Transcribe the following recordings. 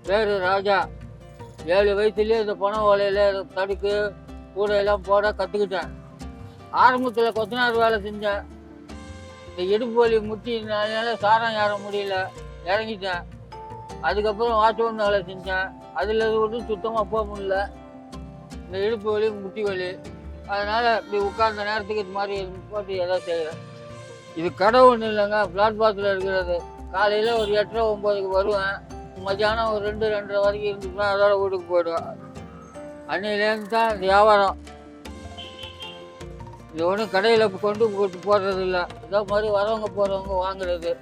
பேர் ராஜா. 7 வயசுலேயே இந்த பனை ஓலையில் தடுக்கு கூடையெல்லாம் போட கற்றுக்கிட்டேன். ஆரம்பத்தில் கொத்தனார் வேலை செஞ்சேன். இந்த இடுப்பு வலி முட்டினால சாரம் ஏற முடியல, இறங்கிட்டேன். அதுக்கப்புறம் வாட்ச்மேன் வேலை செஞ்சேன். அதில் ஒன்றும் சுத்தமாக போக முடியல. இந்த இடுப்பு வலி முட்டி வலி, அதனால் இப்படி உட்கார்ந்த நேரத்துக்கு இது மாதிரி போட்டு எதாவது செய்கிறேன். இது கடை ஒன்றும் இல்லைங்க, பிளாட்பாத்தில் இருக்கிறது. காலையில் ஒரு 8:30 9க்கு வருவேன். மத்தியானம் ஒரு 2 2:30 வரைக்கும் இருந்துச்சுன்னா அதோட வீட்டுக்கு போயிடுவேன். அன்னையிலேருந்து தான் இந்த வியாபாரம். இது ஒன்றும் கடையில் கொண்டு போடுறது இல்லை, இதோ மாதிரி வரவங்க போகிறவங்க வாங்குறது.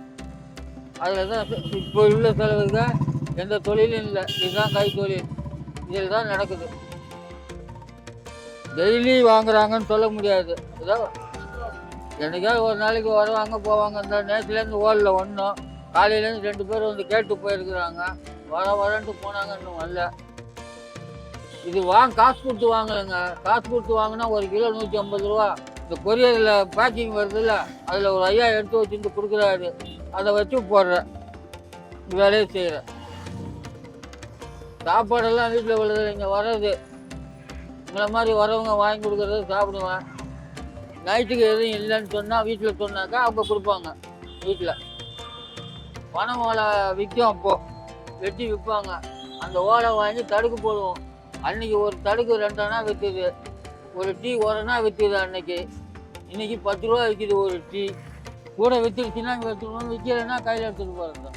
அதில் தான் இப்போ உள்ள செலவுக்கு எந்த தொழிலும் இல்லை. இதுதான் கைத்தொழில், இதில் தான் நடக்குது. டெய்லி வாங்குறாங்கன்னு சொல்ல முடியாது. ஏதோ என்னைக்காவது ஒரு நாளைக்கு வருவாங்க போவாங்க. இந்த நேரத்துலேருந்து ஓடல ஒன்றும். காலையிலேருந்து 2 பேர் வந்து கேட்டு போயிருக்கிறாங்க, வரேன்ட்டு போனாங்க, இன்னும் வரல. இது காசு கொடுத்து வாங்கலைங்க. காசு கொடுத்து வாங்கினா 1 கிலோ 150 ரூபா. இந்த கொரியரில் பேக்கிங் வருதுல்ல, அதில் ஒரு ஐயா எடுத்து வச்சுட்டு கொடுக்குறாரு. அதை வச்சு போடுறேன், வேலையை செய்கிறேன். சாப்பாடெல்லாம் வீட்டில் உள்ளது, இங்கே வர்றது இந்த மாதிரி வரவங்க வாங்கி கொடுக்குறது சாப்பிடுவேன். நைட்டுக்கு எதுவும் இல்லைன்னு சொன்னால் வீட்டில் சொன்னாக்கா அவங்க கொடுப்பாங்க. வீட்டில் பனை ஓலை விற்கும், அப்போது வெட்டி விற்பாங்க. அந்த ஓலை வாங்கி தடுக்கு போடுவோம். அன்றைக்கி ஒரு தடுக்கு 2 அணா விற்குது, ஒரு டீ 1 அணா விற்குது. இன்றைக்கி 10 ரூபா விற்கிது ஒரு டீ. கூட விற்றுருச்சுன்னா இங்கே எடுத்துக்கணும், விற்கலைன்னா கையில் எடுத்துகிட்டு போகிறது.